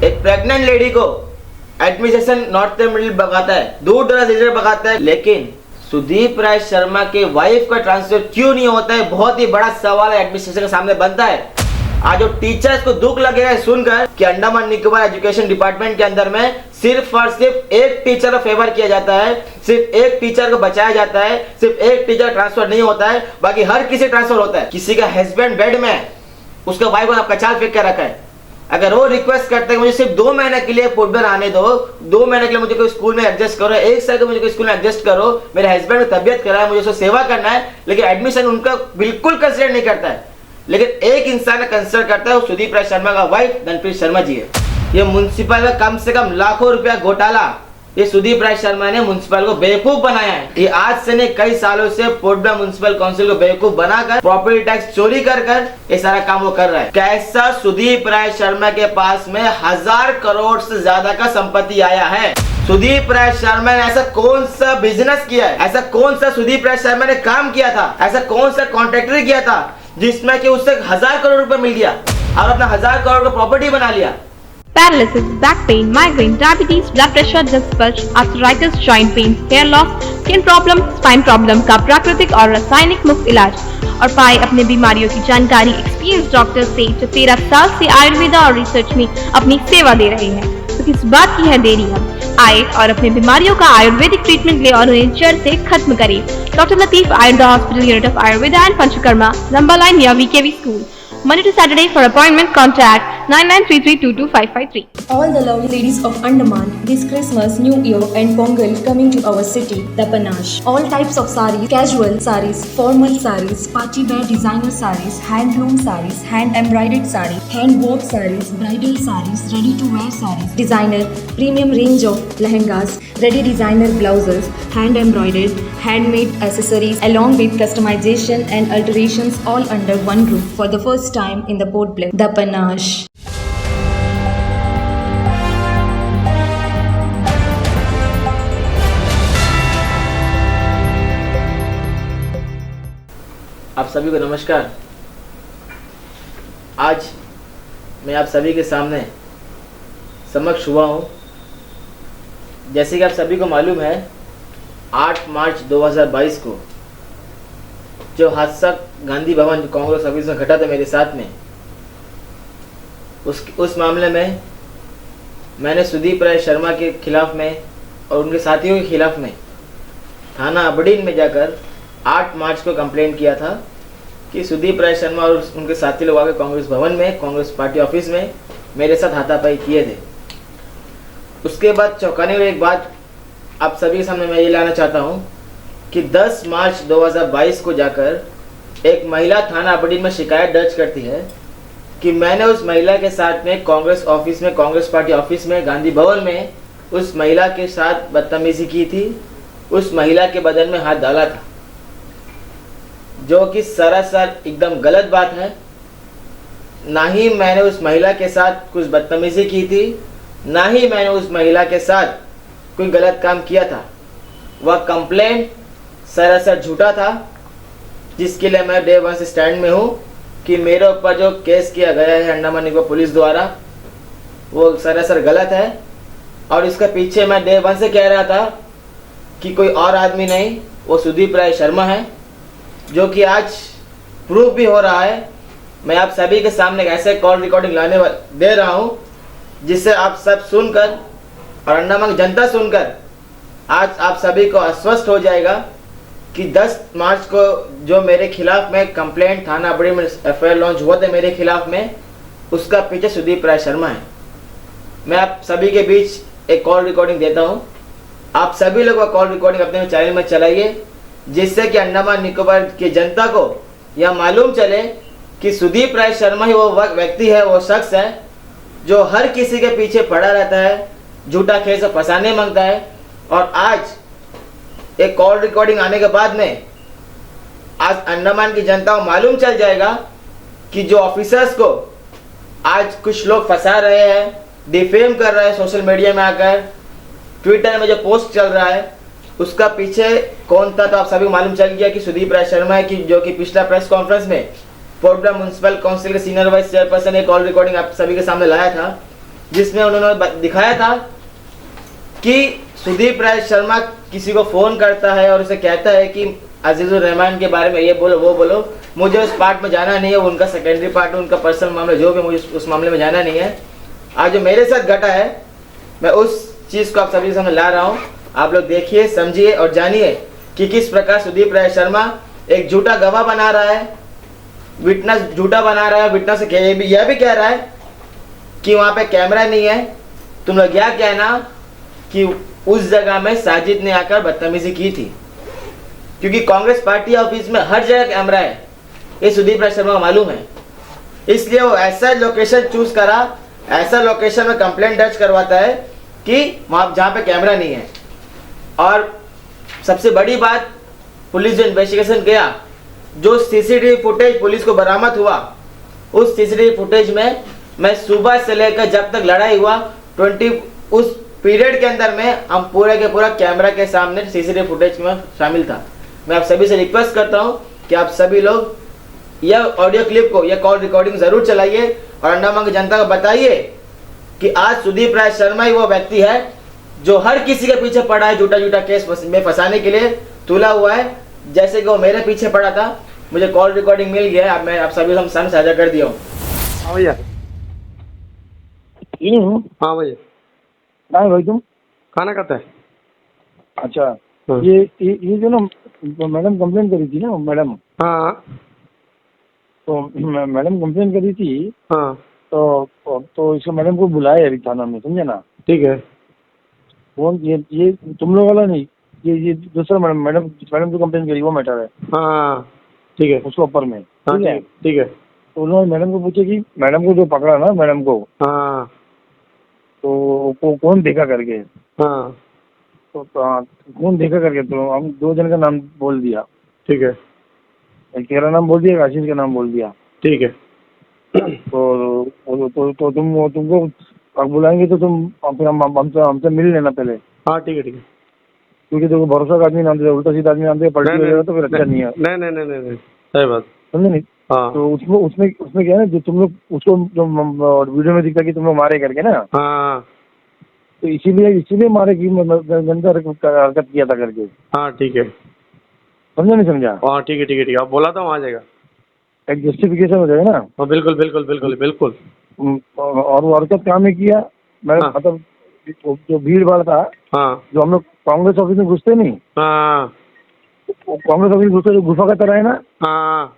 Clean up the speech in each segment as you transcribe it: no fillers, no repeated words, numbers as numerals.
एक pregnant lady को administration north middle भगाता है, दूर दराज एरिया भगाता है, लेकिन सुदीप राय शर्मा के वाइफ का ट्रांसफर क्यों नहीं होता है? बहुत ही बड़ा सवाल है एडमिनिस्ट्रेशन के सामने बनता है। आज जो टीचर्स को दुख लगेगा सुनकर कि अंडमान निकोबार एजुकेशन डिपार्टमेंट के अंदर में सिर्फ और सिर्फ एक टीचर को फेवर किया जाता है, सिर्फ एक टीचर को बचाया जाता है, सिर्फ एक टीचर ट्रांसफर नहीं होता है, बाकी हर किसी ट्रांसफर होता है। किसी का हस्बैंड बेड में है, उसका वाइफ को आपका चाल फेंक के रखा है, अगर वो रिक्वेस्ट करते हैं मुझे सिर्फ 2 महीने के लिए पोर्टब्लेयर आने दो, 2 महीने के लिए मुझे कोई स्कूल में एडजस्ट करो, 1 साल के मुझे कोई स्कूल में एडजस्ट करो, मेरे हस्बैंड को तबियत खराब है, मुझे उसको सेवा करना है, लेकिन एडमिशन उनका बिल्कुल कंसिडर नहीं करता है। लेकिन एक इंसान कंसिडर करता है, वो सुदीप राय शर्मा का वाइफ धनप्रीत शर्मा जी है। ये म्युनिसिपल का कम से कम लाखों रुपया घोटाला ये सुदीप राय शर्मा ने म्युनिसिपल को बेवकूफ बनाया है। ये आज से नहीं कई सालों से पोर्टब्लेयर म्युनिसिपल काउंसिल को बेवकूफ बनाकर प्रॉपर्टी टैक्स चोरी कर ये सारा काम वो कर रहा है। कैसा सुदीप राय शर्मा के पास में 1000 करोड़ से ज्यादा का संपत्ति आया है? सुदीप राय शर्मा ने ऐसा कौन सा बिजनेस किया है, ऐसा कौन सा सुदीप राय शर्मा ने काम किया था, ऐसा कौन सा कॉन्ट्रैक्टर किया था जिसमें कि उससे 1000 करोड़ रुपए मिल गया और अपना 1000 करोड़ का प्रॉपर्टी बना लिया? Paralysis, back pain, migraine, diabetes, blood pressure, disc bulge, arthritis, joint pain, hair loss, skin problem, spine problem का प्राकृतिक और रासायनिक मुक्त इलाज और पाए अपने बीमारियों की जानकारी एक्सपीरियंस डॉक्टर से जो 13 साल से आयुर्वेदा और रिसर्च में अपनी सेवा दे रहे हैं। तो किस बात की है देरी? हम आए और अपने बीमारियों का आयुर्वेदिक ट्रीटमेंट ले और उन्हें जड़ से खत्म करें। Doctor Latif Ayurveda hospital, unit of Ayurveda and Panchakarma, Lamba line near VKV school. Monday to Saturday. For appointment, contact 9933225553. All the lovely ladies of Andaman, this Christmas, New Year and Pongal coming to our city, the Panache. All types of sarees, casual sarees, formal sarees, party wear designer sarees, handloom sarees, hand embroidered sarees, hand work sarees, bridal sarees, ready to wear sarees, designer, premium range of lehengas, ready designer blouses, hand embroidered, handmade accessories along with customization and alterations all under one roof for the first time in the Port Blair, the Panache. आप सभी को नमस्कार। आज मैं आप सभी के सामने समक्ष हुआ हूँ। जैसे कि आप सभी को मालूम है, 8 मार्च 2022 को जो हादसा गांधी भवन कांग्रेस ऑफिस में घटा था मेरे साथ में, उस मामले में मैंने सुदीप राय शर्मा के खिलाफ में और उनके साथियों के खिलाफ में थाना अबड़ीन में जाकर 8 मार्च को कंप्लेंट किया था कि सुदीप राय शर्मा और उनके साथी लोग आकर कांग्रेस भवन में, कांग्रेस पार्टी ऑफिस में मेरे साथ हाथापाई किए थे। उसके बाद चौंकाने वाली एक बात आप सभी के सामने मैं ये लाना चाहता हूँ कि 10 मार्च 2022 को जाकर एक महिला थाना अबड़ीन में शिकायत दर्ज करती है कि मैंने उस महिला के साथ में कांग्रेस ऑफिस में, कांग्रेस पार्टी ऑफिस में, गांधी भवन में उस महिला के साथ बदतमीजी की थी, उस महिला के बदन में हाथ डाला था, जो कि सरासर एकदम गलत बात है। ना ही मैंने उस महिला के साथ कुछ बदतमीजी की थी, ना ही मैंने उस महिला के साथ कोई गलत काम किया था। वह कंप्लेंट सरासर झूठा था, जिसके लिए मैं डे 1 से स्टैंड में हूँ कि मेरे ऊपर जो केस किया गया है अंडमान निकोबार पुलिस द्वारा वो सरासर गलत है। और इसके पीछे मैं डे 1 से कह रहा था कि कोई और आदमी नहीं, वो सुदीप राय शर्मा है, जो कि आज प्रूफ भी हो रहा है। मैं आप सभी के सामने ऐसे कॉल रिकॉर्डिंग लाने दे रहा हूँ जिससे आप सब सुनकर और अंडमान की जनता सुनकर आज आप सभी को आश्वस्त हो जाएगा कि 10 मार्च को जो मेरे खिलाफ में कंप्लेंट थाना अबड़ी में एफआईआर लॉन्च हुआ था मेरे खिलाफ में, उसका पीछे सुदीप राय शर्मा है। मैं आप सभी के बीच एक कॉल रिकॉर्डिंग देता हूँ। आप सभी लोग कॉल रिकॉर्डिंग अपने चैनल में चलाइए, जिससे कि अंडमान निकोबार की जनता को यह मालूम चले कि सुदीप राय शर्मा ही वो व्यक्ति है, वो शख्स है जो हर किसी के पीछे पड़ा रहता है, झूठा खेल से फंसाने मांगता है। और आज एक कॉल रिकॉर्डिंग आने के बाद में आज अंडमान की जनता को मालूम चल जाएगा कि जो ऑफिसर्स को आज कुछ लोग फंसा रहे हैं, डिफेम कर रहे हैं सोशल मीडिया में आकर, ट्विटर में जो पोस्ट चल रहा है, उसका पीछे कौन था। तो आप सभी को मालूम चल गया कि सुदीप राय शर्मा है, कि जो कि पिछला प्रेस कॉन्फ्रेंस में पोर्ट ब्लेयर म्युनिसिपल काउंसिल के सीनियर वाइस चेयरपर्सन एक कॉल रिकॉर्डिंग आप सभी के सामने लाया था जिसमें उन्होंने दिखाया था कि सुदीप राय शर्मा किसी को फ़ोन करता है और उसे कहता है कि अजीजुर रहमान के बारे में ये बोलो वो बोलो, मुझे उस पार्ट में जाना नहीं है, उनका सेकेंडरी पार्ट, उनका पर्सनल मामला जो भी, मुझे उस मामले में जाना नहीं है। आज जो मेरे साथ घटा है मैं उस चीज़ को आप सभी के सामने ला रहा हूँ। आप लोग देखिए, समझिए और जानिए कि किस प्रकार सुदीप राय शर्मा एक झूठा गवाह बना रहा है, विटनेस झूठा बना रहा है, विटनेस से यह भी कह रहा है कि वहाँ पे कैमरा नहीं है। तुम लोग क्या कहना कि उस जगह में साजिद ने आकर बदतमीजी की थी, क्योंकि कांग्रेस पार्टी ऑफिस में हर जगह कैमरा है, ये सुदीप राय शर्मा को मालूम है। इसलिए वो ऐसा लोकेशन चूज करा, ऐसा लोकेशन में कंप्लेंट दर्ज करवाता है कि वहाँ जहाँ पे कैमरा नहीं है। और सबसे बड़ी बात, पुलिस जो इन्वेस्टिगेशन किया, जो सीसीटीवी फुटेज पुलिस को बरामद हुआ, उस सीसीटीवी फुटेज में मैं सुबह से लेकर जब तक लड़ाई हुआ 20 उस पीरियड के अंदर में हम पूरे के पूरा कैमरा के सामने सीसीटीवी फुटेज में शामिल था। मैं आप सभी से रिक्वेस्ट करता हूं कि आप सभी लोग यह ऑडियो क्लिप को, यह कॉल रिकॉर्डिंग जरूर चलाइए और अंडमान की जनता को बताइए कि आज सुदीप राय शर्मा ही वो व्यक्ति है जो हर किसी के पीछे पड़ा है, झूठा झूठा केस में फंसाने के लिए तुला हुआ है। जैसे कि वो मेरे पीछे पड़ा था, मुझे कॉल रिकॉर्डिंग मिल गया है, अब मैं आप सभी हम सामने साझा कर दिया हूँ। हाँ भैया। हाँ भैया। कहाँ है भाई तुम? खाना खाता है। अच्छा, हाँ। ये जो ना मैडम कंप्लेन करी थी ना मैडम, हाँ तो मैडम कंप्लेन करी थी, हाँ तो इसको मैडम को बुलाया अभी थाना में, समझे ना? ठीक है। कौन ये तुम लोग वाला नहीं, ये दूसरा मैडम जो कंप्लेन करी वो मैटर है। हाँ ठीक है। उसको ऊपर में, हाँ ठीक है? ठीक है। तो उन्होंने मैडम को पूछे कि मैडम को जो पकड़ा ना मैडम को, हाँ तो कौन देखा करके, हाँ तो कौन देखा करके, तो हम 2 जन का नाम बोल दिया। ठीक है। एक तेरा नाम बोल दिया, एक आशीष का नाम बोल दिया। ठीक है। तो तुमको अब बुलाएंगे तो तुम हमसे मिल लेना पहले, हाँ ठीक है ठीक है। क्योंकि देखो भरोसा का आदमी नाम दे, उल्टा सीधा आदमी नाम दे, पलटी हो जाएगा तो फिर अच्छा नहीं है, नहीं नहीं नहीं नहीं सही बात। समझे नहीं? हाँ तो उसमें क्या है ना, जो तुम लोग उसको जो वीडियो में दिखता कि तुम लोग मारे करके ना, हाँ तो इसीलिए मारे की गंदा हरकत किया था करके। हाँ ठीक है। समझा नहीं समझा? हाँ ठीक है ठीक है ठीक है। आप बोला था वहाँ आ जाएगा। एक जस्टिफिकेशन हो जाएगा ना। हाँ बिल्कुल बिल्कुल बिल्कुल बिल्कुल। और वो हरकत काम में किया, मैं हाँ। मतलब जो भीड़ भाड़ था, हाँ जो हम लोग कांग्रेस ऑफिस में घुसते नहीं, हाँ कांग्रेस ऑफिस घुसते जो गुफा का तरह है ना, हाँ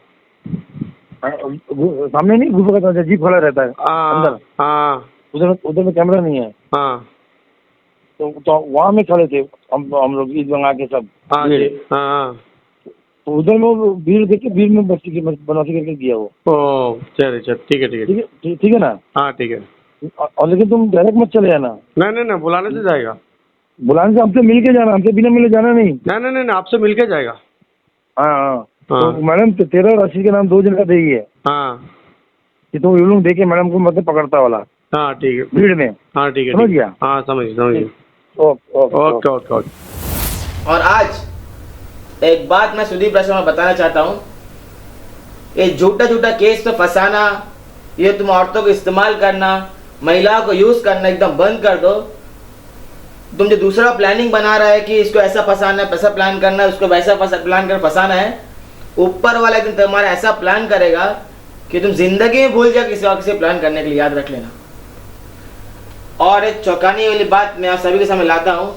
सामने नहीं, गुफा का तरह जीप खड़ा रहता है अंदर, हाँ उधर में कैमरा नहीं है, हाँ तो वहाँ में खड़े थे हम लोग ईद मंगा के सब। हाँ जी हाँ। तो उधर में वो भीड़ देख के भीड़ में बनौती करके दिया वो। ओ चलिए चल ठीक है ठीक है ठीक है ना? हाँ ठीक है। और लेकिन तुम डायरेक्ट मत चले जाना, नहीं नहीं नहीं बुलाने से जाएगा। बुलाने से हमसे मिल के जाना, हमसे बिना मिले जाना नहीं। नहीं नहीं नहीं आपसे मिल के जाएगा। हाँ हाँ। हाँ। तो मैडम तेरा और आशीष के नाम 2 जन का दे ही है हाँ कि तुम ये लोग देखे मैडम को मतलब पकड़ता वाला हाँ ठीक है भीड़ में। हाँ ठीक है समझ गया? हाँ समझ गया। Okay okay okay okay. और आज एक बात मैं सुदीप राय शर्मा बताना चाहता हूँ, ये झूठा झूठा केस पे फंसाना, ये तुम औरतों को इस्तेमाल करना, महिलाओं को यूज करना एकदम बंद कर दो। तुम जो दूसरा प्लानिंग बना रहा है कि इसको ऐसा फंसाना है, पैसा प्लान करना है, उसको वैसा प्लान कर फंसाना है, ऊपर वाला एक दिन तुम्हारा ऐसा प्लान करेगा कि तुम जिंदगी में भूल जाओ किसी और किसी प्लान करने के लिए, याद रख लेना। और एक चौंकाने वाली बात मैं आप सभी के सामने लाता हूँ,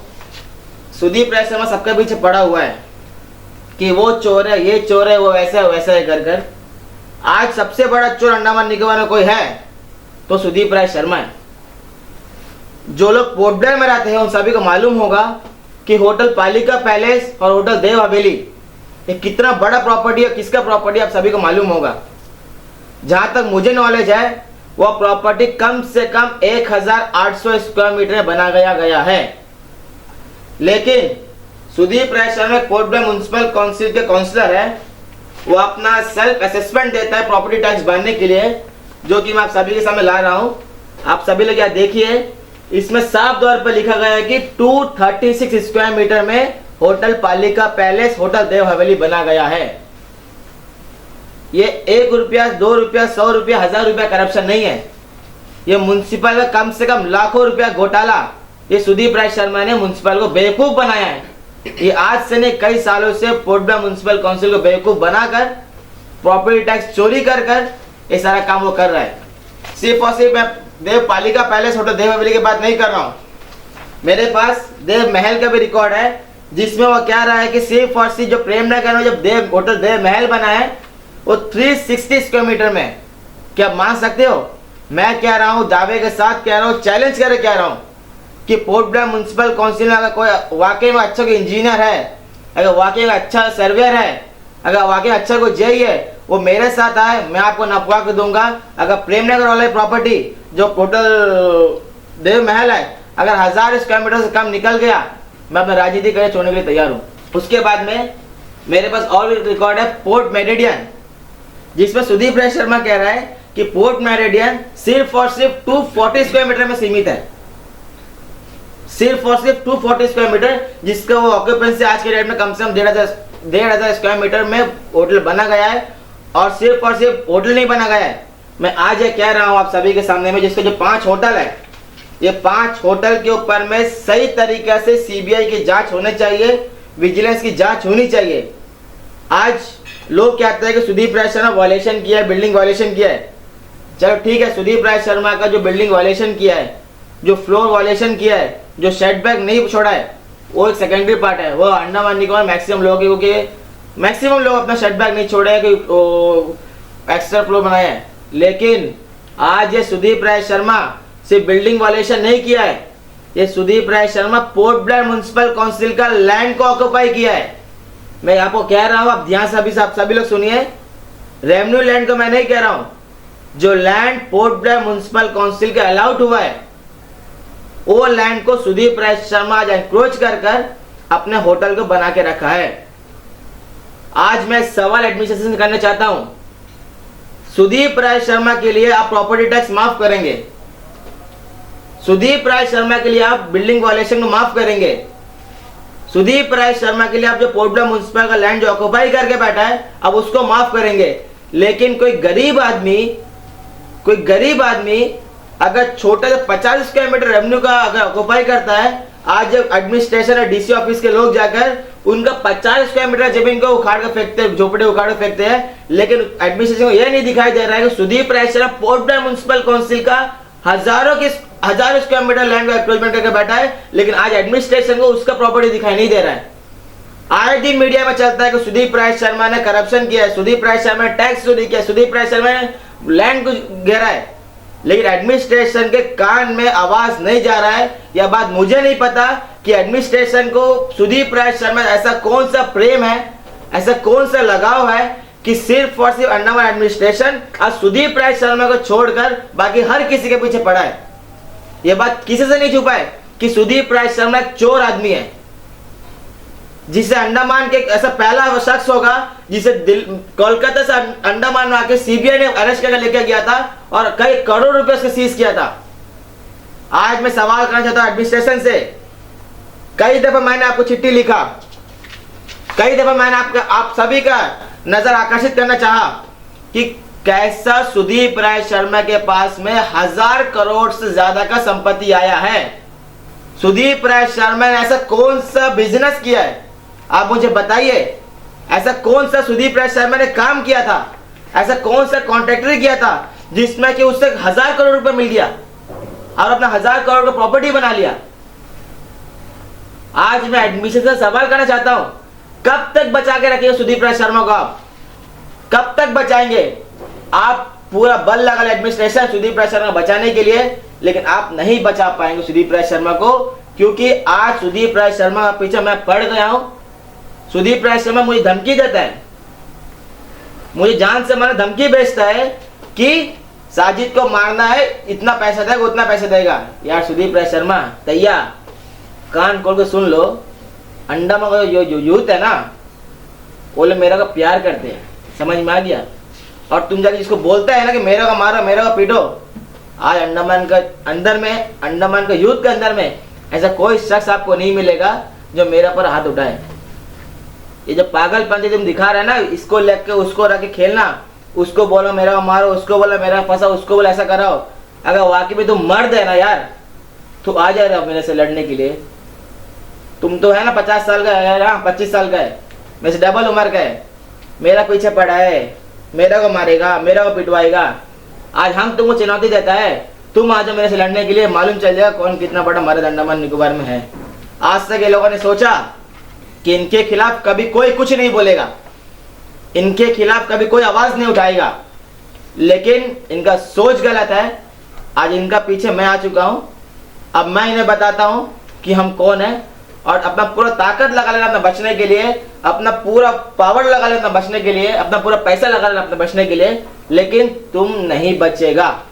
सुदीप राय शर्मा सबके पीछे पड़ा हुआ है कि वो चोर है, ये चोर है, वो वैसा है कर आज सबसे बड़ा चोर अंडमान निकोबार में कोई है तो सुदीप राय शर्मा है। जो लोग पोर्ट ब्लेयर में रहते हैं उन सभी को मालूम होगा कि होटल पालिका पैलेस और होटल देव हवेली ये कितना बड़ा प्रॉपर्टी है, किसका प्रॉपर्टी आप सभी को मालूम होगा। जहां तक मुझे नॉलेज है वह प्रॉपर्टी कम से कम 1800 स्क्वायर मीटर में बना गया है। लेकिन सुदीप राय शर्मा पोर्ट ब्लेयर म्युनिसिपल काउंसिल के काउंसलर है, वो अपना सेल्फ असेसमेंट देता है प्रॉपर्टी टैक्स भरने के लिए, जो कि मैं आप सभी के सामने ला रहा हूं। आप सभी लोग क्या देखिए, इसमें साफ तौर पर लिखा गया है कि 236 स्क्वायर मीटर में होटल पालिका पैलेस होटल देव हवेली बना गया है। ये 1 रुपया 2 रुपया 100 रुपया 1000 रुपया करप्शन नहीं है, ये म्युनिसिपल का कम से कम लाखों रुपया घोटाला ये सुदीप राय शर्मा ने म्युनिसिपल को बेवकूफ बनाया है। ये आज से नहीं कई सालों से पोर्ट ब्लेयर म्युनिसिपल काउंसिल को बेवकूफ बनाकर प्रॉपर्टी टैक्स चोरी कर कर ये सारा काम वो कर रहा है। सिर्फ और सिर्फ मैं देव पालिका पैलेस होटल देव हवेली की बात नहीं कर रहा हूँ, मेरे पास देव महल का भी रिकॉर्ड है जिसमें वो कह रहा है कि सिर्फ और सिर्फ जो प्रेम नगर में जब देव होटल देव महल बना है वो 360 स्क्वायर मीटर में। क्या मान सकते हो? मैं कह रहा हूँ, दावे के साथ कह रहा हूँ, चैलेंज करके कह रहा हूँ कि पोर्ट ब्लेयर म्युनिसिपल काउंसिल में अगर कोई वाकई में अच्छा कोई इंजीनियर है, अगर वाकई में अच्छा सर्वेयर है, अगर वाकई अच्छा कोई जेई है, वो मेरे साथ आए, मैं आपको नपवा के दूंगा। अगर प्रेमनगर वाली प्रॉपर्टी जो होटल देव महल है अगर 1000 स्क्वायर मीटर से कम निकल गया, मैं अपना राजनीति करके छोड़ने के लिए तैयार हूँ। उसके बाद में मेरे पास और भी रिकॉर्ड है पोर्ट मेरिडियन, जिसमें सुदीप राय शर्मा कह रहा है कि पोर्ट मेरिडियन सिर्फ और सिर्फ 240 स्क्वायर मीटर में सीमित है, सिर्फ और सिर्फ 240 स्क्वायर मीटर, जिसका वो ऑक्यूपेंसी आज के डेट में कम से कम 1,500 स्क्वायर मीटर में होटल बना गया है। और सिर्फ होटल नहीं बना गया है, मैं आज ये कह रहा हूँ आप सभी के सामने में, जिसके जो 5 होटल है, ये 5 होटल के ऊपर में सही तरीके से सीबीआई की जांच होनी चाहिए, विजिलेंस की जांच होनी चाहिए। आज लोग कहते हैं कि सुदीप राय शर्मा वायलेशन किया है, बिल्डिंग वायलेशन किया है। चलो ठीक है, सुदीप राय शर्मा का जो बिल्डिंग वायलेशन किया है, जो फ्लोर वायलेशन किया है, जो सेटबैक नहीं छोड़ा है, वो एक सेकेंडरी पार्ट है। वो अंडमान निकोबार मैक्सिमम लोग, क्योंकि मैक्सिमम लोग अपना सेटबैक नहीं छोड़े हैं, कि एक्स्ट्रा फ्लोर बनाया है। लेकिन आज ये सुदीप राय शर्मा सिर्फ बिल्डिंग वायलेशन नहीं किया है, ये सुदीप राय शर्मा पोर्ट ब्लेयर म्युनिसिपल काउंसिल का लैंड को ऑक्यूपाई किया है। मैं आपको कह रहा हूं, आप ध्यान से सभी लोग सुनिए, रेवेन्यू लैंड को मैं नहीं कह रहा हूं, जो land port Blair municipal council का अलाउड हुआ है, वो लैंड को सुदीप राय शर्मा आज एनक्रोच कर अपने होटल को बना के रखा है। आज मैं सवाल एडमिनिस्ट्रेशन से करना चाहता हूं, सुदीप राय शर्मा के लिए आप प्रॉपर्टी टैक्स माफ करेंगे, सुदीप राय शर्मा के लिए आप बिल्डिंग वायलेशन को माफ करेंगे, सुदीप राय शर्मा के लिए आप जो पोर्ट ब्लेयर म्युनिसिपल का लैंड जो ऑक्यूपाई करके बैठा है अब उसको माफ करेंगे। लेकिन कोई गरीब आदमी अगर छोटा 50 स्क्वायर मीटर रेवेन्यू का अगर ऑक्यूपाई करता है, आज जब एडमिनिस्ट्रेशन और डीसी ऑफिस के लोग जाकर उनका 50 स्क्वायर मीटर जमीन को उखाड़ कर फेंकते हैं, झोपड़े उखाड़ कर फेंकते हैं, लेकिन एडमिनिस्ट्रेशन को यह नहीं दिखाई दे रहा है कि सुदीप राय शर्मा पोर्ट ब्लेयर म्युनिसिपल काउंसिल का हजार स्क्वायर मीटर लैंड का एक्रोचमेंट करके बैठा है, लेकिन आज एडमिनिस्ट्रेशन को उसका प्रॉपर्टी दिखाई नहीं दे रहा है। आए दिन मीडिया में चलता है कि सुदीप राय शर्मा ने करप्शन किया है, सुदीप राय शर्मा ने टैक्स चोरी किया, सुदीप राय शर्मा ने लैंड को घेरा है, लेकिन एडमिनिस्ट्रेशन के कान में आवाज नहीं जा रहा है। यह बात मुझे नहीं पता कि एडमिनिस्ट्रेशन को सुदीप राय शर्मा ऐसा कौन सा प्रेम है, ऐसा कौन सा लगाव है कि सिर्फ और सिर्फ अंडमान एडमिनिस्ट्रेशन आज सुदीप राय शर्मा को छोड़कर बाकी हर किसी के पीछे पड़ा है। यह बात किसी से नहीं छुपा है कि सुदीप राय शर्मा एक चोर आदमी है, जिसे अंडमान के ऐसा पहला शख्स होगा जिसे कोलकाता से अंडमान में आके सीबीआई ने अरेस्ट करके लेके गया था और कई करोड़ रुपए उसके सीज किया था। आज मैं सवाल करना चाहता हूं एडमिनिस्ट्रेशन से, कई दफा मैंने आपको चिट्ठी लिखा, कई दफा मैंने आप सभी का नजर आकर्षित करना चाहा कि कैसा सुदीप राय शर्मा के पास में 1000 करोड़ से ज्यादा का संपत्ति आया है। सुदीप राय शर्मा ने ऐसा कौन सा बिजनेस किया है, आप मुझे बताइए। ऐसा कौन सा सुदीप राय शर्मा ने काम किया था, ऐसा कौन सा कॉन्ट्रैक्टर किया था जिसमें कि उससे 1000 करोड़ रुपए मिल गया और अपना 1000 करोड़ का प्रॉपर्टी बना लिया। आज मैं एडमिनिस्ट्रेशन से सवाल करना चाहता हूं, कब तक बचा के रखिएगा सुदीप राय शर्मा को, आप कब तक बचाएंगे? आप पूरा बल लगा एडमिनिस्ट्रेशन सुदीप राय शर्मा बचाने के लिए, लेकिन आप नहीं बचा पाएंगे सुदीप राय शर्मा को, क्योंकि आज सुदीप राय शर्मा का पीछे मैं पड़ गया हूं। सुदीप राय शर्मा मुझे धमकी देता है, मुझे जान से मारने धमकी भेजता है कि साजिद को मारना है, इतना पैसा देगा उतना पैसा देगा। यार सुदीप राय शर्मा तैया कान खोल के सुन लो, अंडमान का जो यूथ है ना, वो लोग मेरा का प्यार करते हैं, समझ में आ गया? और तुम जाके जिसको बोलता है ना कि मेरा का मारो मेरा का पीटो, आज अंडमान का अंदर में, अंडमान का यूथ के अंदर में ऐसा कोई शख्स आपको नहीं मिलेगा जो मेरा पर हाथ उठाए। ये जो पागलपंती तुम दिखा रहे हैं ना, इसको लेके उसको रख के खेलना, उसको बोलो मेरा को मारो, उसको बोलो मेरा फंसाओ, उसको बोलो ऐसा कराओ, अगर वाकई में तुम मर्द है ना यार, तो आ जा रहे हो मेरे से लड़ने के लिए। तुम तो है ना 50 साल का है ना, 25 साल का है, मेरे से डबल उम्र का है, मेरा पीछे पड़ा है, मेरा को मारेगा, मेरा को पिटवाएगा। आज हम तुमको चुनौती देता है, तुम आ जाओ मेरे से लड़ने के लिए, मालूम चल जाएगा कौन कितना बड़ा मर्द अंडमान निकोबार में है। आज तक ये लोगों ने सोचा कि इनके खिलाफ कभी कोई कुछ नहीं बोलेगा, इनके खिलाफ कभी कोई आवाज नहीं उठाएगा, लेकिन इनका सोच गलत है। आज इनका पीछे मैं आ चुका हूं, अब मैं इन्हें बताता हूं कि हम कौन है, और अपना पूरा ताकत लगा लेना अपना बचने के लिए, अपना पूरा पावर लगा लेना बचने के लिए, अपना पूरा पैसा लगा लेना अपना बचने के लिए, लेकिन तुम नहीं बचेगा।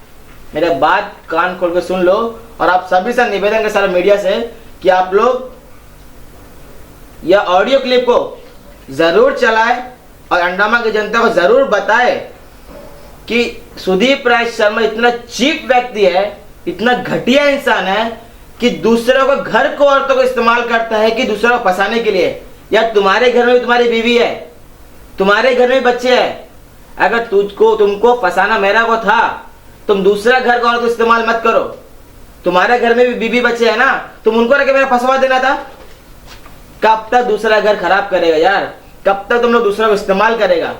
मेरे बात कान खोल के सुन लो, और आप सभी से निवेदन के सारे मीडिया से कि आप लोग यह ऑडियो क्लिप को जरूर चलाएं और अंडमान की जनता को जरूर बताएं कि सुदीप राय शर्मा इतना चीप व्यक्ति है, इतना घटिया इंसान है कि दूसरों को, घर को, औरतों को इस्तेमाल करता है कि दूसरों को फंसाने के लिए। यार तुम्हारे घर में भी तुम्हारी बीवी है, तुम्हारे घर में बच्चे हैं, अगर तुमको फंसाना मेरा को था, तुम दूसरा घर को, औरत को इस्तेमाल मत करो। तुम्हारे घर में भी बीवी बच्चे है ना, तुम उनको रख के मेरा फंसवा देना था। कब तक दूसरा घर खराब करेगा यार, कब तक तुम लोग दूसरा को इस्तेमाल करेगा।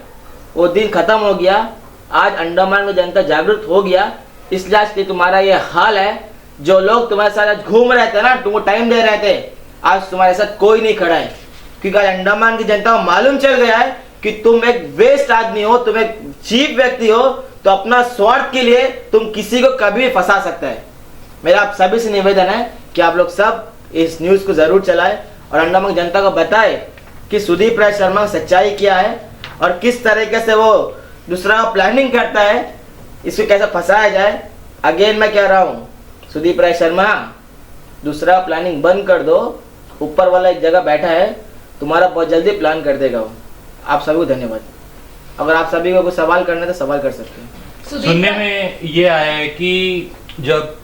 वो दिन खत्म हो गया। आज अंडमान की जनता जागरूक हो गया, इसलिए आज तुम्हारा ये हाल है। जो लोग तुम्हारे साथ आज घूम रहे थे ना, तुमको टाइम दे रहे थे, आज तुम्हारे साथ कोई नहीं खड़ा है, क्योंकि आज अंडमान की जनता को मालूम चल गया है कि तुम एक वेस्ट आदमी हो, तुम एक चीप व्यक्ति हो, तो अपना स्वार्थ के लिए तुम किसी को कभी भी फंसा सकता है। मेरा आप सभी से निवेदन है कि आप लोग सब इस न्यूज को जरूर चलाएं और अंडमान की जनता को बताएं कि सुदीप राय शर्मा की सच्चाई क्या है और किस तरीके से वो दूसरा प्लानिंग करता है, इसको कैसे फंसाया जाए। अगेन मैं कह रहा हूँ, सुदीप राय शर्मा, दूसरा प्लानिंग बंद कर दो। ऊपर वाला एक जगह बैठा है, तुम्हारा बहुत जल्दी प्लान कर देगा वो। आप सभी को धन्यवाद। अगर आप सभी को कुछ सवाल करना है तो सवाल कर सकते हैं। सुनने में ये आया है कि जब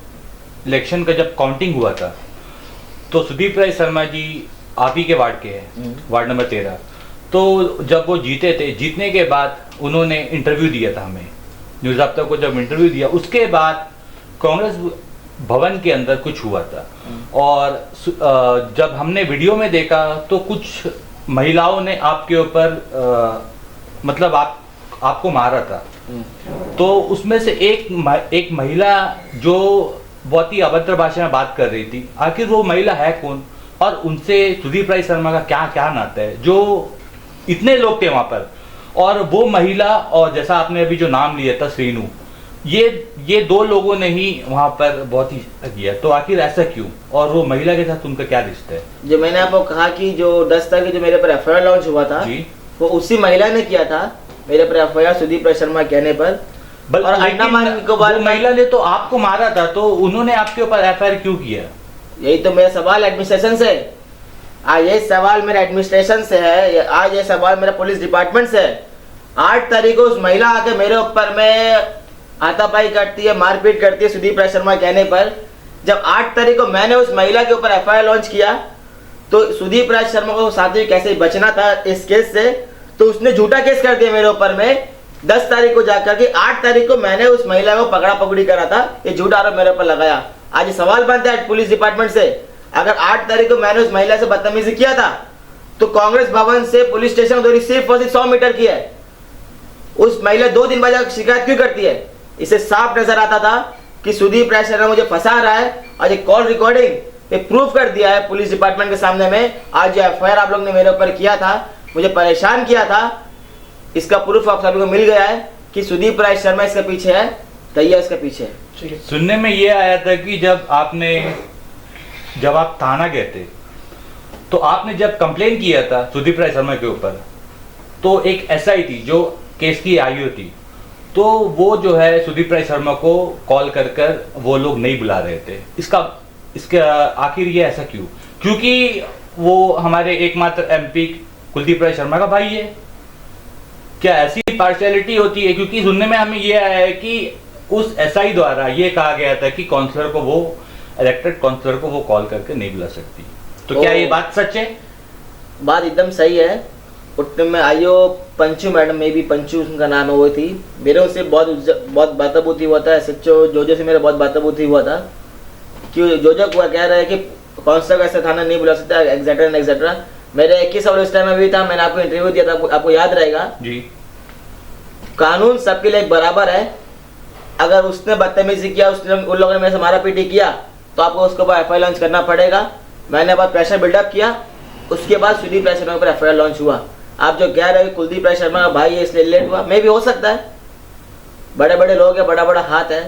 इलेक्शन का जब काउंटिंग हुआ था तो सुदीप राय शर्मा जी आप ही के वार्ड के हैं, वार्ड नंबर 13। तो जब वो जीते थे, जीतने के बाद उन्होंने इंटरव्यू दिया था हमें, न्यूज़ आफ्टर को जब इंटरव्यू दिया, उसके बाद कांग्रेस भवन के अंदर कुछ हुआ था, और जब हमने वीडियो में देखा तो कुछ महिलाओं ने आपके ऊपर मतलब आपको मारा था। तो उसमें से एक महिला जो बहुत ही अभद्र भाषा में बात कर रही थी, आखिर वो महिला है कौन और उनसे सुदीप राय शर्मा का क्या क्या नाता है, जो इतने लोग थे वहां पर। और वो महिला और जैसा आपने अभी जो नाम लिया था श्रीनू, ये दो लोगों ने ही वहां पर बहुत ही किया। तो आखिर ऐसा क्यों, और वो महिला के साथ उनका क्या रिश्ता है? जो मैंने आपको कहा कि जो 10 तारीख जो मेरे पर एफआईआर लॉन्च हुआ था जी, वो उसी महिला ने किया था मेरे पर एफआईआर सुदीप राय शर्मा कहने पर। और अंडमान निकोबार महिला ने तो आपको मारा था, तो उन्होंने आपके ऊपर एफआईआर क्यों किया? यही तो मेरा सवाल एडमिनिस्ट्रेशन से। आज ये सवाल मेरा एडमिनिस्ट्रेशन से है, आज ये सवाल मेरा पुलिस डिपार्टमेंट से है। 8 तारीख को उस महिला आके मेरे ऊपर में हाथापाई करती है, मारपीट करती है सुदीप राय शर्मा कहने पर। जब 8 तारीख को मैंने उस महिला के ऊपर एफआईआर लॉन्च किया, तो सुदीप राय शर्मा को साथ में कैसे बचना था इस केस से, तो उसने झूठा केस कर दिया मेरे ऊपर में। 10 तारीख को जाकर के 8 तारीख को मैंने उस महिला को पकड़ा पकड़ी करा था, ये झूठा आरोप मेरे ऊपर लगाया। आज ये सवाल बनता है पुलिस डिपार्टमेंट से, अगर 8 तारीख को मैंने उस महिला से बदतमीजी किया था, तो कांग्रेस भवन से पुलिस स्टेशन की दूरी सिर्फ और सिर्फ 100 मीटर की है। उस महिला 2 दिन बाद शिकायत क्यों करती है? इसे साफ नजर आता था कि सुदीप राय शर्मा मुझे फंसा रहा है, और ये कॉल रिकॉर्डिंग ये प्रूफ कर दिया है पुलिस डिपार्टमेंट के सामने में। आज जो एफआईआर आप लोग ने मेरे ऊपर किया था, मुझे परेशान किया था, इसका प्रूफ आप सभी को मिल गया है कि सुदीप राय शर्मा इसके पीछे है, दैया इसके पीछे है। सुनने में ये आया था कि जब आप थाना गए थे, तो आपने जब कंप्लेन किया था सुदीप राय शर्मा के ऊपर, तो एक एसआई थी जो केस की आयु थी, तो वो जो है सुदीप राय शर्मा को कॉल कर वो लोग नहीं बुला रहे थे। इसका आखिर ये ऐसा क्यों? क्योंकि वो हमारे एकमात्र एमपी कुलदीप राय शर्मा का भाई है। क्या ऐसी पार्शियलिटी होती है? क्योंकि सुनने में हमें ये आया है कि उस एसआई द्वारा ये कहा गया था कि काउंसलर को, वो इलेक्टेड काउंसलर को वो कॉल करके नहीं बुला सकती। तो क्या ये बात सच है? बात एकदम सही है। उठने में आयो पंचू मैडम में भी पंचू उनका नाम है वो थी। मेरे उनसे बहुत बाताबूती हुआ था। सच्चो जोजो से मेरा बहुत बाताबूती हुआ था कि जोजो को कह रहा है कि कौन सा कैसा थाना नहीं बुला सकता एक्सेट्रा एक्सेट्रा। मेरे 21 साल उस टाइम में भी था, मैंने आपको इंटरव्यू दिया था, आपको याद रहेगा जी। कानून सबके लिए बराबर है। अगर उसने बदतमीजी किया, उसने उन लोगों ने मेरे से मारा पीटी किया तो आपको उसके ऊपर एफआईआर लॉन्च करना पड़ेगा। मैंने बहुत प्रेशर बिल्डअप किया, उसके बाद सुदीप राय शर्मा के ऊपर एफआईआर लॉन्च हुआ। आप जो कह रहे हो कुलदीप राय शर्मा का भाई है इसलिए लेट हुआ, मे भी हो सकता है, बड़े बड़े लोग हैं, बड़ा बड़ा हाथ है,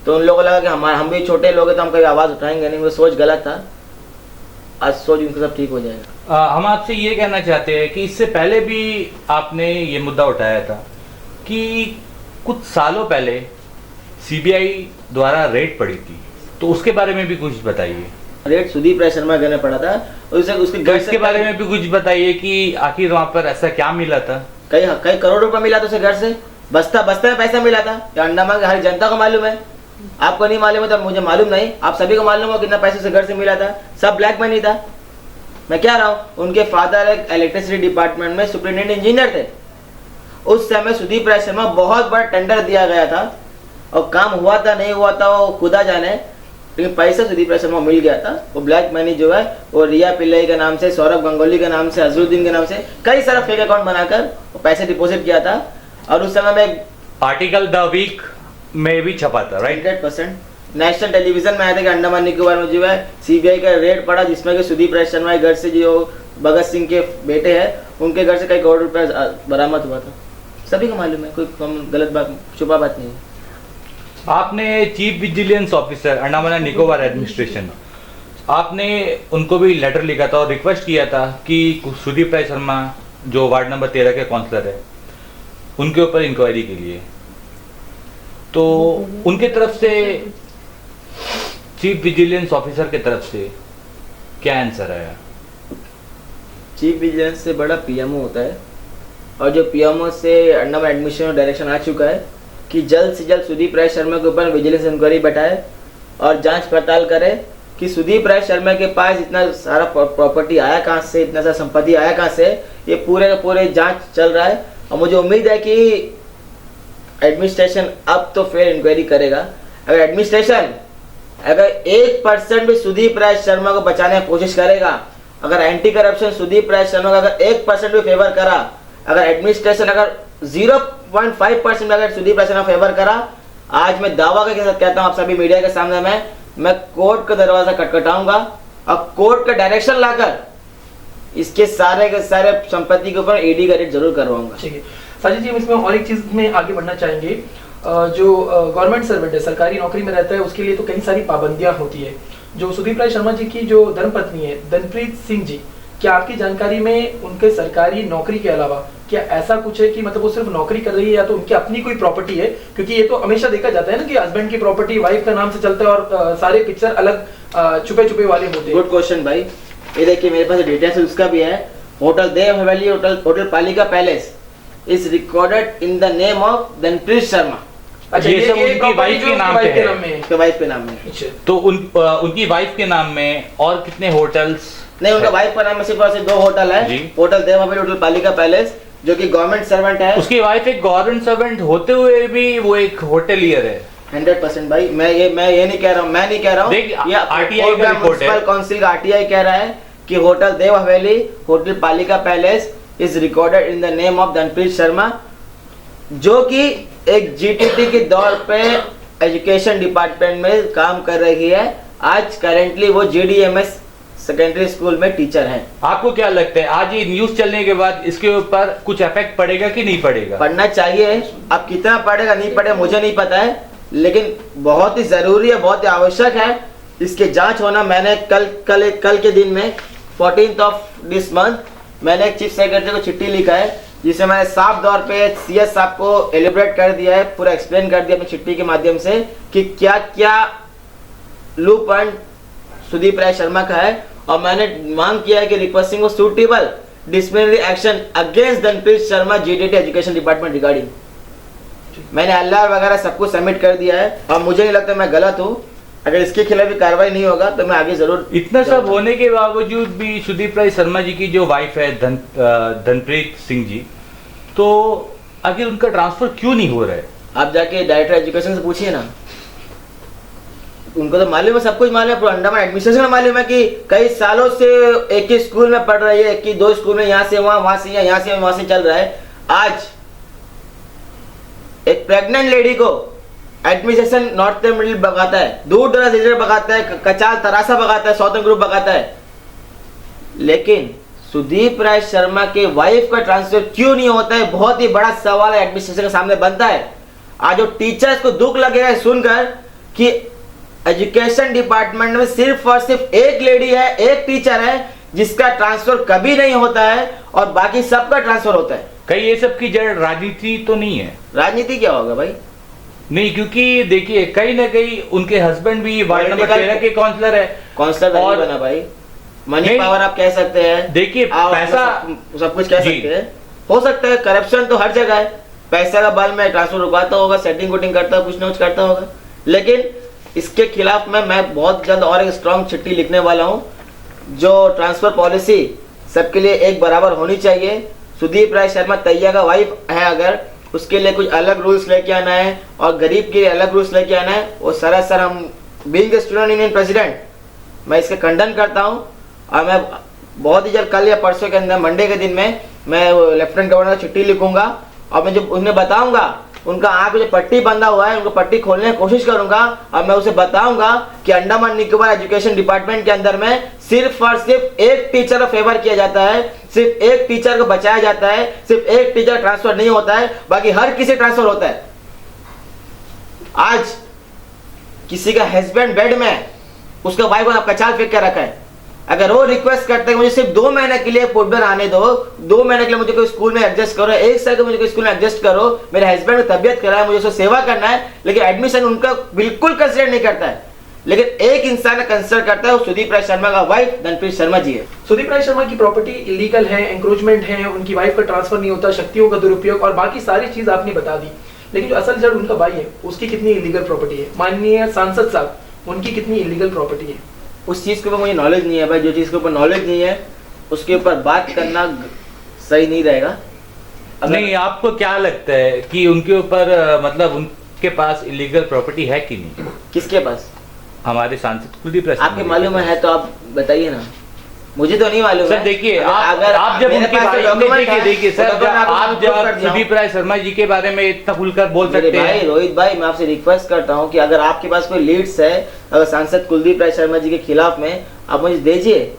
तो उन लोगों को लगा कि हम भी छोटे लोग हैं तो हम कभी आवाज़ उठाएंगे नहीं। वो सोच गलत था, आज सोच उनका सब ठीक हो जाएगा। हम आपसे ये कहना चाहते हैं कि इससे पहले भी आपने ये मुद्दा उठाया था कि कुछ सालों पहले सीबीआई द्वारा रेड पड़ी थी, तो उसके बारे में भी कुछ बताइए। रेड सुदीप राय शर्मा घर में पड़ा था, उसके तो इसके बारे में भी कुछ बताइए कि आखिर वहाँ पर ऐसा क्या मिला था। कई करोड़ रुपए मिला था उसे घर से, बस्ता में पैसा मिला था। ये अंडमान की हर जनता को मालूम है, आपको नहीं मालूम है तो मुझे मालूम नहीं, आप सभी को मालूम हो कितना पैसे से घर से मिला था। सब ब्लैक मनी था। मैं क्या रहा हूँ, उनके फादर इलेक्ट्रिसिटी डिपार्टमेंट में सुपरिटेंडेंट इंजीनियर थे। उस समय सुदीप राय शर्मा बहुत बड़ा टेंडर दिया गया था और काम हुआ था नहीं हुआ था वो खुदा जाने, लेकिन पैसा सुदीप राय शर्मा मिल गया था। वो ब्लैक मनी जो है वो रिया पिल्लई के नाम से, सौरभ गंगोली के नाम से, अजरुद्दीन के नाम से कई सारा फेक अकाउंट बनाकर वो पैसे डिपॉजिट किया था। और उस समय में आर्टिकल द वीक में भी छपा था, राइट? 100% नेशनल टेलीविजन में आया था कि अंडमान निकोबार में जो है सीबीआई का रेड पड़ा, जिसमें कि सुदीप राय शर्मा के घर से जो भगत सिंह के बेटे हैं उनके घर से कई करोड़ रुपए बरामद हुआ था। सभी को मालूम है, कोई गलत बात, छुपा बात नहीं है। आपने chief vigilance officer Andaman and Nicobar administration, आपने उनको भी लेटर लिखा था और रिक्वेस्ट किया था कि सुदीप राय शर्मा जो वार्ड नंबर 13 के काउंसलर है उनके ऊपर इंक्वायरी के लिए, तो उनके तरफ से चीफ विजिलेंस ऑफिसर के तरफ से क्या आंसर आया? चीफ विजिलेंस से बड़ा पीएमओ होता है और जो पीएमओ से अंडमान एडमिशन डायरेक्शन आ चुका है कि जल्द से जल्द सुदीप राय शर्मा के ऊपर विजिलेंस इंक्वायरी बैठाए और जांच पड़ताल करे कि सुदीप राय शर्मा के पास इतना सारा प्रॉपर्टी आया कहाँ से, इतना सारा संपत्ति आया कहाँ से, ये पूरे का पूरे जांच चल रहा है। और मुझे उम्मीद है कि एडमिनिस्ट्रेशन अब तो फिर इंक्वायरी करेगा। अगर एडमिनिस्ट्रेशन अगर 1% भी सुदीप राय शर्मा को बचाने की कोशिश करेगा, अगर एंटी करप्शन सुदीप राय शर्मा का अगर 1% भी फेवर करा, अगर एडमिनिस्ट्रेशन अगर 0.5% में अगर सुदीप राय शर्मा फेवर करा, आज मैं दावा के साथ कहता हूँ आप सभी मीडिया के सामने मैं कोर्ट का दरवाजा खटखटाऊंगा और कोर्ट का डायरेक्शन लाकर इसके सारे के सारे संपत्ति के ऊपर ईडी का रेड जरूर करवाऊंगा। ठीक है साजिद जी, हम इसमें और एक चीज में आगे बढ़ना चाहेंगे। जो गवर्नमेंट सर्वेंट है, सरकारी नौकरी में रहता है, उसके लिए तो कई सारी पाबंदियां होती है। जो सुदीप राय शर्मा जी की जो धर्मपत्नी है धनप्रीत सिंह जी, क्या आपकी जानकारी में उनके सरकारी नौकरी के अलावा क्या ऐसा कुछ है कि मतलब वो सिर्फ नौकरी कर रही है या तो उनकी अपनी कोई प्रॉपर्टी है? क्योंकि ये तो हमेशा देखा जाता है ना कि हस्बैंड की प्रॉपर्टी वाइफ का नाम से चलता है और सारे पिक्चर अलग छुपे छुपे वाले होते हैं। गुड क्वेश्चन भाई, ये देखिए मेरे पास डिटेल्स उसका भी है। होटल देव हवेली, होटल पालिका palace is recorded in the name of Dhanpreet Sharma. अच्छा, ये सब उनकी वाइफ के नाम पे है। उसके वाइफ के नाम में। अच्छा, तो उनकी वाइफ के नाम में और कितने होटल्स? नहीं, उनका वाइफ का नाम में सिर्फ और सिर्फ 2 होटल है, होटल देव हवेली, होटल पालिका पैलेस, जो कि गवर्नमेंट सर्वेंट है। उसकी वाइफ एक गवर्नमेंट सर्वेंट होते हुए भी वो एक होटलियर है। 100% भाई, मैं ये नहीं कह रहा हूँ, मैं नहीं कह रहा हूँ, आरटीआई का रिपोर्ट है, म्युनिसिपल काउंसिल का आरटीआई कह रहा है कि होटल देव हवेली, होटल पालिका palace is recorded in the name of Dhanpreet Sharma, जो कि एक जीटीटी के दौर पे एजुकेशन डिपार्टमेंट में काम कर रही है। आज करेंटली वो जीडीएमएस सेकेंडरी स्कूल में टीचर हैं। आपको क्या लगता है आज ये न्यूज चलने के बाद इसके ऊपर कुछ इफेक्ट पड़ेगा कि नहीं पड़ेगा? पढ़ना चाहिए, अब कितना पड़ेगा नहीं पड़ेगा मुझे नहीं पता है, लेकिन बहुत ही जरूरी है, बहुत ही आवश्यक है इसके जांच होना। मैंने कल के दिन में 14th ऑफ दिस मंथ मैंने एक चीफ सेक्रेटरी को चिट्ठी लिखा है, जिसे मैंने साफ तौर पे सीएस साहब को एलिब्रेट कर दिया है, पूरा एक्सप्लेन कर दिया अपनी चिट्ठी के माध्यम से कि क्या क्या लूप पॉइंट सुदीप राय शर्मा का है। और मैंने मांग किया है कि requesting for suitable disciplinary action against Dhanpreet Sharma GTT education department regarding. मैंने एलआर वगैरह सब कुछ सबमिट कर दिया है और मुझे नहीं लगता मैं गलत हूँ। अगर इसके खिलाफ भी कार्रवाई नहीं होगा तो मैं आगे जरूर। इतना सब होने के बावजूद भी सुदीप राय शर्मा जी की जो वाइफ है धनप्रीत सिंह जी, तो आखिर उनका ट्रांसफर क्यों नहीं हो रहा है? आप जाके डायरेक्टर एजुकेशन से पूछिए ना, उनको तो मालूम है, सब कुछ मालूम है, पूरा अंडमान एडमिनिस्ट्रेशन में मालूम है कि कई सालों से एक ही स्कूल में पढ़ रही है, एक ही दो स्कूल में, यहाँ से वहाँ, वहाँ से यहाँ से वहाँ से चल रहा है। आज एक प्रेग्नेंट लेडी को एडमिनिस्ट्रेशन नॉर्थ मिडिल भगाता है, दूर दराज रिजल्ट भगाता है, कचाल तरासा भगाता है, सौतन ग्रुप भगाता है, लेकिन सुदीप राय शर्मा के वाइफ का ट्रांसफर क्यों नहीं होता है? बहुत ही बड़ा सवाल है, एडमिनिस्ट्रेशन के सामने बनता है। आज जो टीचर्स को दुख लगेगा सुनकर कि एजुकेशन डिपार्टमेंट में सिर्फ और सिर्फ एक लेडी है, एक टीचर है जिसका ट्रांसफर कभी नहीं होता है और बाकी सबका ट्रांसफर होता है। कहीं ये सब की जड़ राजनीति तो नहीं है? राजनीति क्या होगा भाई? नहीं, क्योंकि देखिए कहीं ना कहीं उनके हस्बैंड भी वार्ड नंबर 13 के काउंसलर है। काउंसलर नहीं बना भाई, मनी पावर आप कह सकते हैं। देखिए पैसा सब कुछ कह सकते हैं, हो सकता है करप्शन तो हर जगह है, पैसा का बल में ट्रांसफर रुकाता होगा, सेटिंग वोटिंग करता होगा, कुछ ना कुछ करता होगा, लेकिन इसके खिलाफ में मैं बहुत जल्द और एक स्ट्रॉन्ग चिट्ठी लिखने वाला हूं। जो ट्रांसफर पॉलिसी सबके लिए एक बराबर होनी चाहिए। सुदीप राय शर्मा तैया का वाइफ है, अगर उसके लिए कुछ अलग रूल्स लेके आना है और गरीब के लिए अलग रूल्स लेके आना है, वो सरासर हम being the student union president मैं इसका खंडन करता हूं। और मैं बहुत ही जल्द कल या परसों के अंदर मंडे के दिन में मैं लेफ्टिनेंट गवर्नर को चिट्ठी लिखूंगा और मैं जब उन्हें बताऊंगा, उनका आंख में जो पट्टी बंधा हुआ है उनको पट्टी खोलने की कोशिश करूंगा और मैं उसे बताऊंगा कि अंडमान निकोबार एजुकेशन डिपार्टमेंट के अंदर में सिर्फ और सिर्फ एक टीचर को फेवर किया जाता है, सिर्फ एक टीचर को बचाया जाता है, सिर्फ एक टीचर ट्रांसफर नहीं होता है, बाकी हर किसी ट्रांसफर होता है। आज किसी का हस्बैंड बेड में, उसका वाइफ को कचाल फेंक के रखा है, अगर वो रिक्वेस्ट करते हैं मुझे सिर्फ 2 महीने के लिए पुटबर आने दो, 2 महीने के लिए मुझे कोई स्कूल में एडजस्ट करो, 1 साल के मुझे कोई स्कूल में एडजस्ट करो, मेरे हस्बैंड को तबियत खराब है, मुझे उसको सेवा करना है, लेकिन एडमिशन उनका बिल्कुल कंसिडर नहीं करता है। लेकिन एक इंसान कंसिडर करता है, वो सुदीप राय शर्मा का वाइफ धनप्रीत शर्मा जी है। सुदीप राय शर्मा की प्रॉपर्टी इलीगल है, एंक्रोचमेंट है, उनकी वाइफ का ट्रांसफर नहीं होता, शक्तियों का दुरुपयोग और बाकी सारी चीज आपने बता दी, लेकिन जो असल जड़ उनका भाई है उसकी कितनी इलीगल प्रॉपर्टी है? माननीय सांसद साहब, उनकी कितनी इलीगल प्रॉपर्टी है? उस चीज के ऊपर मुझे नॉलेज नहीं है भाई। जो चीज के ऊपर नॉलेज नहीं है उसके ऊपर बात करना सही नहीं रहेगा। नहीं, आपको क्या लगता है कि उनके ऊपर मतलब उनके पास इलीगल प्रॉपर्टी है कि नहीं? किसके पास? हमारे सांसद कुलदीप राय। आपके मालूम है तो आप बताइए ना, मुझे तो नहीं मालूम है। देखिए अगर आप जब उनके बारे में देखिए सर, आप जब सुदीप सुदीप राय शर्मा जी के बारे में इतना खुलकर बोल सकते हैं। रोहित भाई, मैं आपसे रिक्वेस्ट करता हूं कि अगर आपके पास कोई लीड्स है, अगर सांसद कुलदीप राय शर्मा जी के खिलाफ में, आप मुझे दीजिए।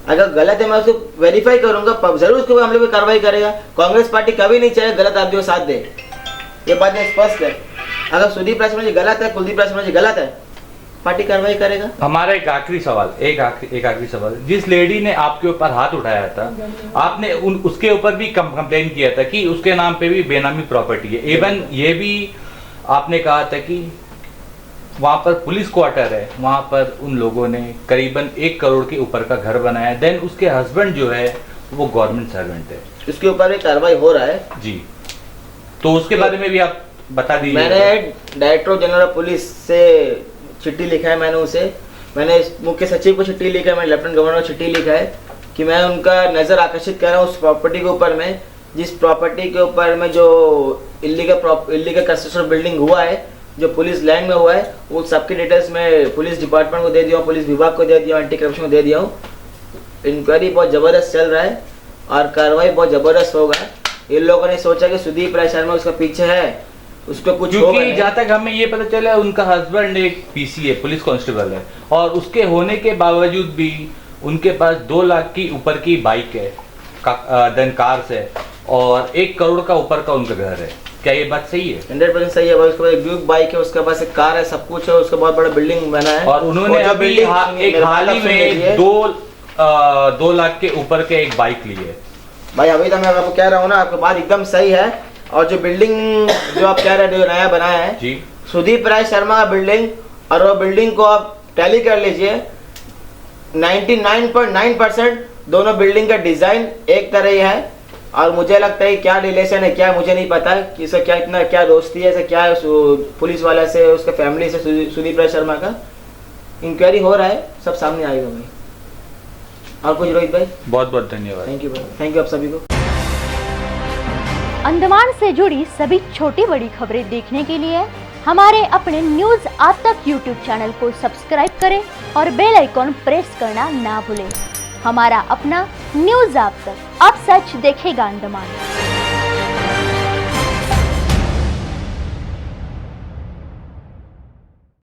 अगर गलत है मैं उसको वेरीफाई करूंगा, जरूर उसके ऊपर हम लोग कार्रवाई करेगा। कांग्रेस पार्टी कभी नहीं चाहे गलत आदमी को साथ दे, ये बात स्पष्ट है। अगर सुदीप राय शर्मा जी गलत है, कुलदीप राय शर्मा जी गलत है, पार्टी कार्रवाई करेगा। हमारा एक आखिरी सवाल, एक आखिरी सवाल, जिस लेडी ने आपके ऊपर हाथ उठाया था, आपने उसके ऊपर भी कंप्लेन किया था कि उसके नाम पे भी बेनामी प्रॉपर्टी है। इवन ये भी आपने कहा था कि वहां पर पुलिस क्वार्टर है, वहां पर उन लोगों ने करीबन 1 करोड़ के ऊपर का घर बनाया। देन उसके हस्बैंड जो है वो गवर्नमेंट सर्वेंट है, उसके ऊपर भी कार्रवाई हो रहा है जी, तो उसके बारे में भी आप बता दीजिए। मैंने डायरेक्टर जनरल ऑफ पुलिस से चिट्ठी लिखा है, मैंने मुख्य सचिव को चिट्ठी लिखा है, मैंने लेफ्टिनेंट गवर्नर को चिट्ठी लिखा है कि मैं उनका नज़र आकर्षित कर रहा हूँ उस प्रॉपर्टी के ऊपर में, जिस प्रॉपर्टी के ऊपर में जो इलीगल कंस्ट्रक्शन बिल्डिंग हुआ है, जो पुलिस लैंड में हुआ है, वो सबकी डिटेल्स मैं पुलिस डिपार्टमेंट को दे दिया हूँ, पुलिस विभाग को दे दिया हूँ, एंटी करप्शन को दे दिया हूँ। इंक्वायरी बहुत ज़बरदस्त चल रहा है और कार्रवाई बहुत ज़बरदस्त होगा। इन लोगों ने सोचा कि सुदीप राय शर्मा उसका पीछे है, उसको कुछ होगा नहीं। जहाँ तक हमें ये पता चला उनका हस्बैंड एक पीसी है, पुलिस कांस्टेबल है, और उसके होने के बावजूद भी उनके पास 2 लाख की ऊपर की बाइक है, देन कार्स है, और 1 करोड़ का ऊपर का उनका घर है। क्या ये बात सही है? 100% सही है। उसके पास एक ड्यूक बाइक है, उसके पास एक कार है, सब कुछ है, उसका बहुत बड़ा बिल्डिंग बना है। और उन्होंने अभी एक हाल ही में 2 लाख के ऊपर के एक बाइक ली है। भाई अभी तो मैं आपको कह रहा हूँ ना, आपकी बात एकदम सही है। और जो बिल्डिंग जो आप कह रहे हैं, जो नया बनाया है जी, सुदीप राय शर्मा का बिल्डिंग, और वो बिल्डिंग को आप टैली कर लीजिए, 99.9% दोनों बिल्डिंग का डिजाइन एक तरह ही है। और मुझे लगता है क्या रिलेशन है, क्या मुझे नहीं पता कि इसका क्या इतना क्या दोस्ती है, ऐसा क्या है पुलिस वाला से, उसके फैमिली से, सुदीप राय शर्मा का। इंक्वायरी हो रहा है, सब सामने आएगा भाई। और कुछ रोहित भाई? बहुत बहुत धन्यवाद। थैंक यू भाई, थैंक यू आप सभी को। अंडमान से जुड़ी सभी छोटी बड़ी खबरें देखने के लिए हमारे अपने न्यूज आज तक यूट्यूब चैनल को सब्सक्राइब करें और बेल आइकॉन प्रेस करना ना भूलें। हमारा अपना न्यूज आज तक, अब सच देखेगा अंडमान।